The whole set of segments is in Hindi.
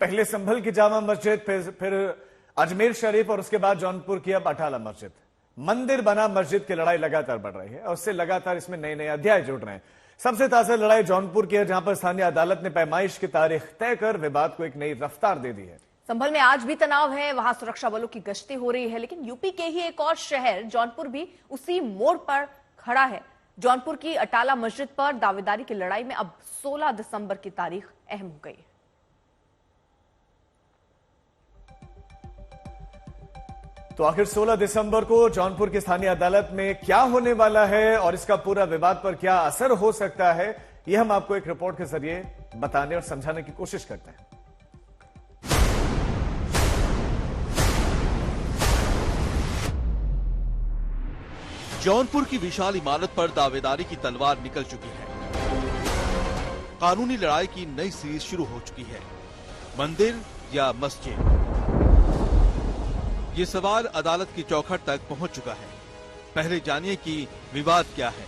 पहले संभल की जामा मस्जिद, फिर अजमेर शरीफ और उसके बाद जौनपुर की अब अटाला मस्जिद। मंदिर बना मस्जिद की लड़ाई लगातार बढ़ रही है और उससे लगातार इसमें नए नए अध्याय जुड़ रहे हैं। सबसे ताजा लड़ाई जौनपुर की है, जहां पर स्थानीय अदालत ने पैमाइश की तारीख तय कर विवाद को एक नई रफ्तार दे दी है। संभल में आज भी तनाव है, वहां सुरक्षा बलों की गश्ती हो रही है, लेकिन यूपी के ही एक और शहर जौनपुर भी उसी मोड़ पर खड़ा है। जौनपुर की अटाला मस्जिद पर दावेदारी की लड़ाई में अब 16 दिसंबर की तारीख अहम हो गई है। तो आखिर 16 दिसंबर को जौनपुर की स्थानीय अदालत में क्या होने वाला है और इसका पूरा विवाद पर क्या असर हो सकता है, यह हम आपको एक रिपोर्ट के जरिए बताने और समझाने की कोशिश करते हैं। जौनपुर की विशाल इमारत पर दावेदारी की तलवार निकल चुकी है। कानूनी लड़ाई की नई सीरीज शुरू हो चुकी है। मंदिर या मस्जिद, ये सवाल अदालत की चौखट तक पहुंच चुका है। पहले जानिए कि विवाद क्या है।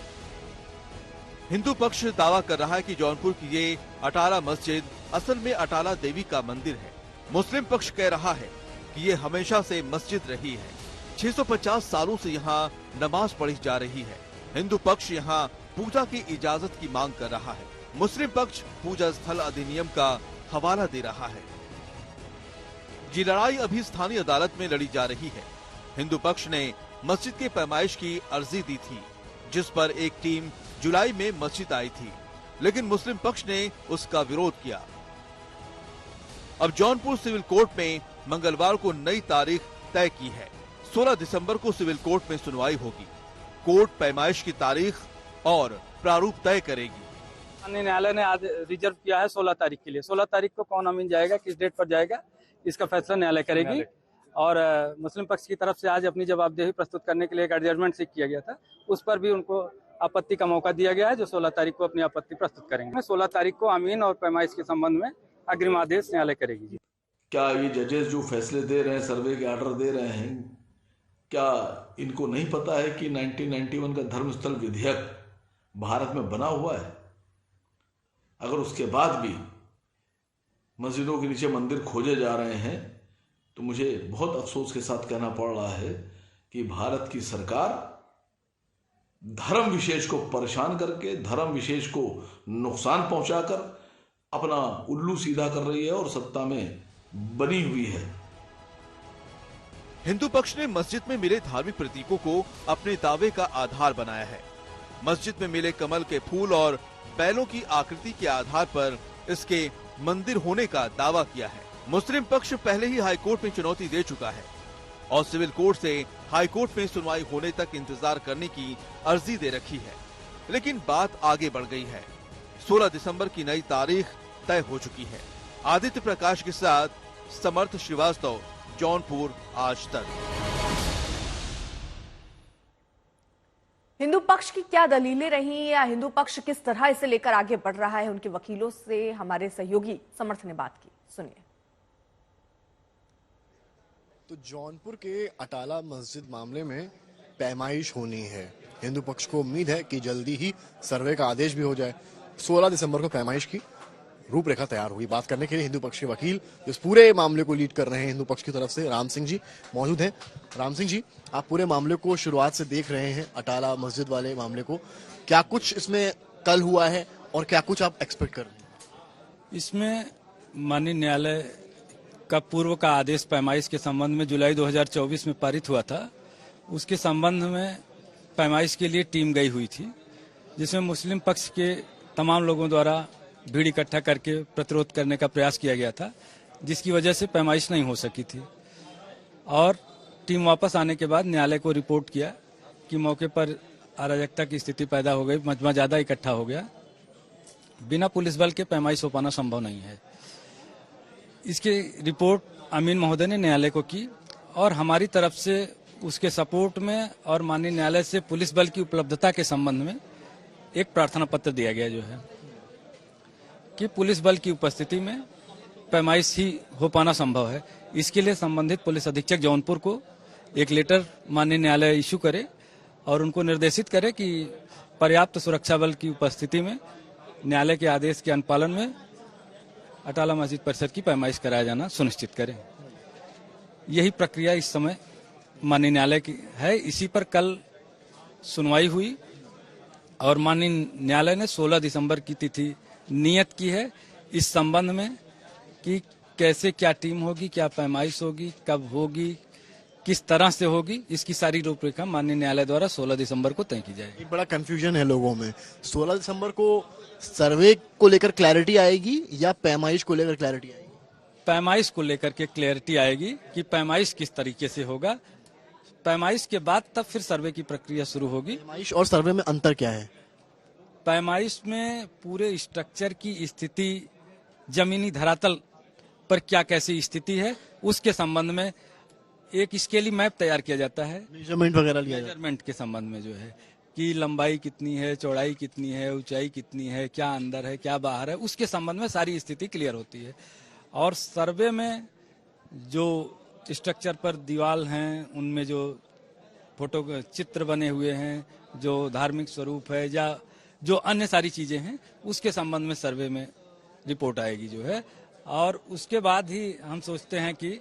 हिंदू पक्ष दावा कर रहा है कि जौनपुर की ये अटाला मस्जिद असल में अटाला देवी का मंदिर है। मुस्लिम पक्ष कह रहा है कि ये हमेशा से मस्जिद रही है। 650 सालों से यहाँ नमाज पढ़ी जा रही है। हिंदू पक्ष यहाँ पूजा की इजाजत की मांग कर रहा है। मुस्लिम पक्ष पूजा स्थल अधिनियम का हवाला दे रहा है। ये लड़ाई अभी स्थानीय अदालत में लड़ी जा रही है। हिंदू पक्ष ने मस्जिद के पैमाइश की अर्जी दी थी, जिस पर एक टीम जुलाई में मस्जिद आई थी, लेकिन मुस्लिम पक्ष ने उसका विरोध किया। अब जौनपुर सिविल कोर्ट में मंगलवार को नई तारीख तय की है। 16 दिसंबर को सिविल कोर्ट में सुनवाई होगी। कोर्ट पैमाइश की तारीख और प्रारूप तय करेगी। न्यायालय ने आज रिजर्व किया है 16 तारीख के लिए। 16 तारीख को कौन अमीन जाएगा, किस डेट पर जाएगा, इसका फैसला न्यायालय करेगी। और मुस्लिम पक्ष की तरफ से आज अपनी जवाबदेही प्रस्तुत करने के लिए एक एडजर्नमेंट सीख किया गया था, उस पर भी उनको आपत्ति का मौका दिया गया है, जो 16 तारीख को अपनी आपत्ति प्रस्तुत करेंगे। 16 तारीख को अमीन और पैमाइश के संबंध में अग्रिम आदेश न्यायालय करेगी। क्या ये जजेस जो फैसले दे रहे हैं, सर्वे के ऑर्डर दे रहे हैं, क्या इनको नहीं पता है कि 1991 का धर्मस्थल विधेयक भारत में बना हुआ है? अगर उसके बाद भी मस्जिदों के नीचे मंदिर खोजे जा रहे हैं तो मुझे बहुत अफसोस के साथ कहना पड़ रहा है कि भारत की सरकार धर्म विशेष को परेशान करके, धर्म विशेष को नुकसान पहुंचाकर अपना उल्लू सीधा कर रही है और सत्ता में बनी हुई है। हिंदू पक्ष ने मस्जिद में मिले धार्मिक प्रतीकों को अपने दावे का आधार बनाया है। मस्जिद में मिले कमल के फूल और बैलों की आकृति के आधार पर इसके मंदिर होने का दावा किया है। मुस्लिम पक्ष पहले ही हाईकोर्ट में चुनौती दे चुका है और सिविल कोर्ट से हाईकोर्ट में सुनवाई होने तक इंतजार करने की अर्जी दे रखी है, लेकिन बात आगे बढ़ गई है। 16 दिसंबर की नई तारीख तय हो चुकी है। आदित्य प्रकाश के साथ समर्थ श्रीवास्तव, जौनपुर आज तक। हिंदू पक्ष की क्या दलीलें रही या हिंदू पक्ष किस तरह इसे लेकर आगे बढ़ रहा है, उनके वकीलों से हमारे सहयोगी समर्थ ने बात की, सुनिए। तो जौनपुर के अटाला मस्जिद मामले में पैमाइश होनी है। हिंदू पक्ष को उम्मीद है कि जल्दी ही सर्वे का आदेश भी हो जाए। 16 दिसंबर को पैमाइश की रूपरेखा तैयार हुई। बात करने के लिए हिंदू पक्ष के वकील इस पूरे मामले को लीड कर रहे हैं हिंदू पक्ष की तरफ से राम सिंह जी मौजूद हैं। राम सिंह जी, आप पूरे मामले को शुरुआत से देख रहे हैं, अटाला मस्जिद वाले मामले को, क्या कुछ इसमें कल हुआ है और क्या कुछ आप एक्सपेक्ट कर रहे हैं? इसमें माननीय न्यायालय का पूर्व का आदेश पैमाइश के संबंध में जुलाई 2024 में पारित हुआ था। उसके संबंध में पैमाइश के लिए टीम गई हुई थी, जिसमें मुस्लिम पक्ष के तमाम लोगों द्वारा भीड़ इकट्ठा करके प्रतिरोध करने का प्रयास किया गया था, जिसकी वजह से पैमाइश नहीं हो सकी थी। और टीम वापस आने के बाद न्यायालय को रिपोर्ट किया कि मौके पर अराजकता की स्थिति पैदा हो गई, मजमा ज्यादा इकट्ठा हो गया, बिना पुलिस बल के पैमाइश हो पाना संभव नहीं है। इसकी रिपोर्ट अमीन महोदय ने न्यायालय को की और हमारी तरफ से उसके सपोर्ट में और माननीय न्यायालय से पुलिस बल की उपलब्धता के संबंध में एक प्रार्थना पत्र दिया गया, जो है कि पुलिस बल की उपस्थिति में पैमाइश ही हो पाना संभव है। इसके लिए संबंधित पुलिस अधीक्षक जौनपुर को एक लेटर माननीय न्यायालय इशू करे और उनको निर्देशित करे कि पर्याप्त सुरक्षा बल की उपस्थिति में न्यायालय के आदेश के अनुपालन में अटाला मस्जिद परिसर की पैमाइश कराया जाना सुनिश्चित करें। यही प्रक्रिया इस समय माननीय न्यायालय की है। इसी पर कल सुनवाई हुई और माननीय न्यायालय ने 16 दिसंबर की तिथि नियत की है इस संबंध में कि कैसे क्या टीम होगी, क्या पैमाइश होगी, कब होगी, किस तरह से होगी, इसकी सारी रूपरेखा माननीय न्यायालय द्वारा 16 दिसंबर को तय की जाएगी। एक बड़ा कंफ्यूजन है लोगों में, 16 दिसंबर को सर्वे को लेकर क्लैरिटी आएगी या पैमाइश को लेकर क्लैरिटी आएगी? पैमाइश को लेकर के क्लैरिटी आएगी कि पैमाइश किस तरीके से होगा। पैमाइश के बाद तब फिर सर्वे की प्रक्रिया शुरू होगी। पैमाइश और सर्वे में अंतर क्या है? पैमाइश में पूरे स्ट्रक्चर की स्थिति, जमीनी धरातल पर क्या कैसी स्थिति है, उसके संबंध में एक स्केली मैप तैयार किया जाता है। मेजरमेंट वगैरह लिया जाता है। मेजरमेंट के संबंध में जो है कि लंबाई कितनी है, चौड़ाई कितनी है, ऊंचाई कितनी है, क्या अंदर है, क्या बाहर है, उसके संबंध में सारी स्थिति क्लियर होती है। और सर्वे में जो स्ट्रक्चर पर दीवार हैं, उनमें जो फोटो चित्र बने हुए हैं, जो धार्मिक स्वरूप है या जो अन्य सारी चीजें हैं, उसके संबंध में सर्वे में रिपोर्ट आएगी जो है। और उसके बाद ही हम सोचते हैं कि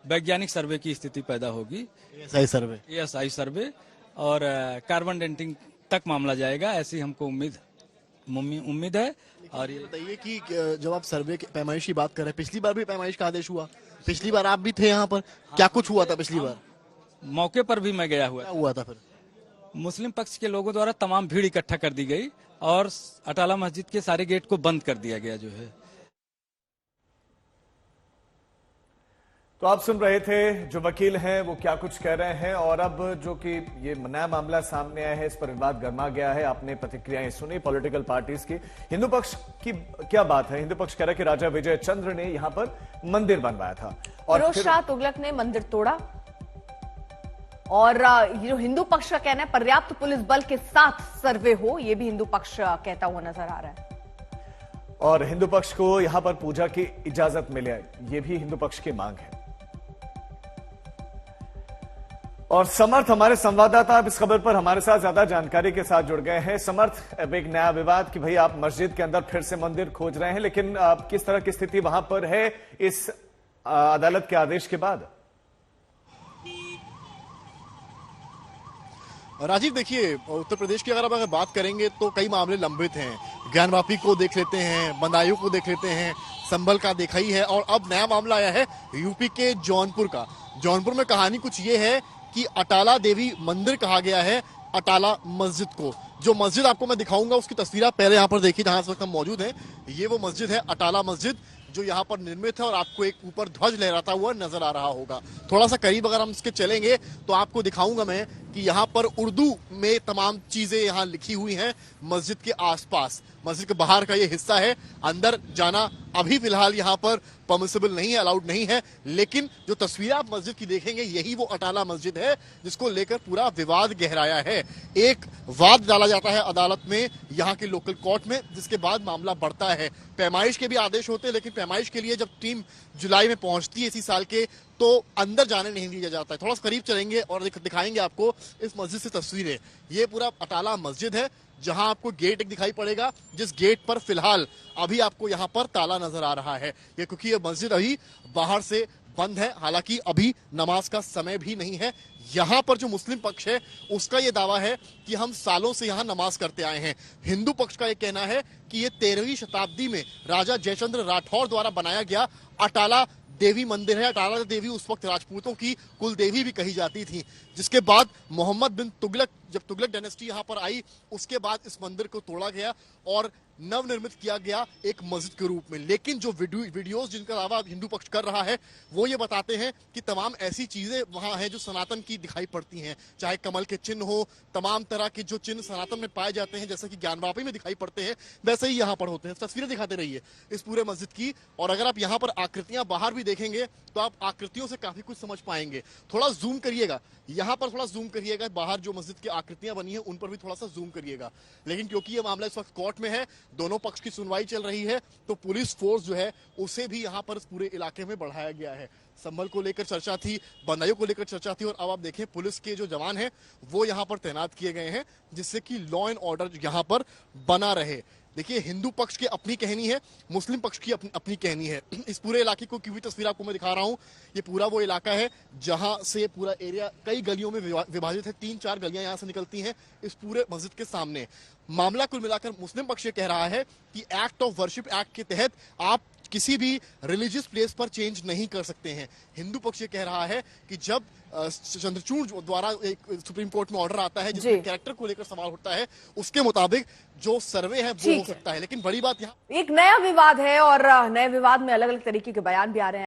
वैज्ञानिक सर्वे की स्थिति पैदा होगी। एएसआई सर्वे और कार्बन डेटिंग तक मामला जाएगा, ऐसी हमको उम्मीद है। और ये बताइए कि जब आप सर्वे की पैमाइश की बात कर रहे हैं, पिछली बार भी पैमाइश का आदेश हुआ, पिछली बार आप भी थे यहाँ पर, क्या कुछ हुआ था पिछली बार? मौके पर भी मैं गया हुआ था फिर मुस्लिम पक्ष के लोगों द्वारा तमाम भीड़ इकट्ठा कर दी गई और अटाला मस्जिद के सारे गेट को बंद कर दिया गया जो है। तो आप सुन रहे थे जो वकील हैं वो क्या कुछ कह रहे हैं। और अब जो कि ये नया मामला सामने आया है, इस पर विवाद गर्मा गया है। आपने प्रतिक्रियाएं सुनी पॉलिटिकल पार्टीज की। हिंदू पक्ष की क्या बात है? हिंदू पक्ष कह रहा है कि राजा विजय चंद्र ने यहां पर मंदिर बनवाया था और फिरोज शाह तुगलक ने मंदिर तोड़ा। और ये जो हिंदू पक्ष का कहना है पर्याप्त पुलिस बल के साथ सर्वे हो, ये भी हिंदू पक्ष कहता हुआ नजर आ रहा है। और हिंदू पक्ष को यहां पर पूजा की इजाजत मिले, ये भी हिंदू पक्ष की मांग है। और समर्थ हमारे संवाददाता अब इस खबर पर हमारे साथ ज्यादा जानकारी के साथ जुड़ गए हैं। समर्थ, अब एक नया विवाद कि भाई आप मस्जिद के अंदर फिर से मंदिर खोज रहे हैं, लेकिन किस तरह की स्थिति वहां पर है इस अदालत के आदेश के बाद? राजीव, देखिए उत्तर प्रदेश की अगर बात करेंगे तो कई मामले लंबित हैं। ज्ञानवापी को देख लेते हैं, बदायूं को देख लेते हैं, संभल का देखा ही है और अब नया मामला आया है यूपी के जौनपुर का। जौनपुर में कहानी कुछ ये है कि अटाला देवी मंदिर कहा गया है अटाला मस्जिद को। जो मस्जिद आपको मैं दिखाऊंगा उसकी तस्वीर आप पहले यहाँ पर देखिए जहां इस वक्त हम मौजूद हैं। ये वो मस्जिद है अटाला मस्जिद जो यहाँ पर निर्मित है और आपको एक ऊपर ध्वज लहराता हुआ नजर आ रहा होगा। थोड़ा सा करीब अगर हम इसके चलेंगे तो आपको दिखाऊंगा मैं कि यहाँ पर उर्दू में तमाम चीजें यहाँ लिखी हुई हैं मस्जिद के आसपास। मस्जिद के बाहर का ये हिस्सा है, अंदर जाना अभी फिलहाल यहाँ पर परमिसिबल नहीं है, अलाउड नहीं है। लेकिन जो तस्वीर आप मस्जिद की देखेंगे यही वो अटाला मस्जिद है जिसको लेकर पूरा विवाद गहराया है। एक वाद डाला जाता है अदालत में, यहाँ के लोकल कोर्ट में, जिसके बाद मामला बढ़ता है। पैमाइश के भी आदेश होते हैं, लेकिन पैमाइश के लिए जब टीम जुलाई में पहुंचती है इसी साल के, तो अंदर जाने नहीं दिया जाता है। थोड़ा सा करीब चलेंगे और दिखाएंगे आपको इस मस्जिद से तस्वीरें। ये पूरा अटाला मस्जिद है जहां आपको गेट एक दिखाई पड़ेगा, जिस गेट पर फिलहाल अभी आपको यहां पर ताला नजर आ रहा है। ये क्योंकि ये मस्जिद अभी बाहर से बंद है, हालांकि अभी नमाज का समय भी नहीं है। यहाँ पर जो मुस्लिम पक्ष है उसका ये दावा है कि हम सालों से यहाँ नमाज करते आए हैं। हिंदू पक्ष का ये कहना है कि ये 13वीं शताब्दी में राजा जयचंद्र राठौर द्वारा बनाया गया अटाला देवी मंदिर है। अटाला देवी उस वक्त राजपूतों की कुल देवी भी कही जाती थी, जिसके बाद मोहम्मद बिन तुगलक, जब तुगलक डायनेस्टी यहाँ पर आई उसके बाद इस मंदिर को तोड़ा गया और नवनिर्मित किया गया एक मस्जिद के रूप में। लेकिन जो वीडियोस जिनका दावा हिंदू पक्ष कर रहा है वो ये बताते हैं कि तमाम ऐसी चीजें वहां हैं जो सनातन की दिखाई पड़ती हैं, चाहे कमल के चिन्ह हो, तमाम तरह के जो चिन्ह सनातन में पाए जाते हैं जैसे कि ज्ञानवापी में दिखाई पड़ते हैं वैसे ही यहाँ पर होते हैं। तस्वीरें दिखाते रहिए इस पूरे मस्जिद की। और अगर आप यहाँ पर आकृतियां बाहर भी देखेंगे तो आप आकृतियों से काफी कुछ समझ पाएंगे। थोड़ा जूम करिएगा, यहाँ पर थोड़ा जूम करिएगा, बाहर जो मस्जिद की आकृतियां बनी है उन पर भी थोड़ा सा जूम करिएगा। लेकिन क्योंकि ये मामला इस वक्त कोर्ट में है, दोनों पक्ष की सुनवाई चल रही है, तो पुलिस फोर्स जो है उसे भी यहाँ पर इस पूरे इलाके में बढ़ाया गया है। संभल को लेकर चर्चा थी, बदायूं को लेकर चर्चा थी और अब आप देखें पुलिस के जो जवान हैं वो यहाँ पर तैनात किए गए हैं जिससे कि लॉ एंड ऑर्डर यहाँ पर बना रहे। देखिए, हिंदू पक्ष की अपनी कहानी है, मुस्लिम पक्ष की अपनी कहानी है। इस पूरे इलाके को की हुई तस्वीर आपको मैं दिखा रहा हूं। ये पूरा वो इलाका है जहां से पूरा एरिया कई गलियों में विभाजित है। 3-4 गलियां यहां से निकलती हैं इस पूरे मस्जिद के सामने। मामला कुल मिलाकर मुस्लिम पक्ष ये कह रहा है कि एक्ट ऑफ वर्शिप एक्ट के तहत आप किसी भी रिलीजियस प्लेस पर चेंज नहीं कर सकते हैं। हिंदू पक्ष ये कह रहा है कि जब चंद्रचूड़ द्वारा एक सुप्रीम कोर्ट में ऑर्डर आता है जिसमें कैरेक्टर को लेकर सवाल उठता है, उसके मुताबिक जो सर्वे है वो हो सकता है। लेकिन बड़ी बात यहाँ एक नया विवाद है और नए विवाद में अलग अलग तरीके के बयान भी आ रहे हैं।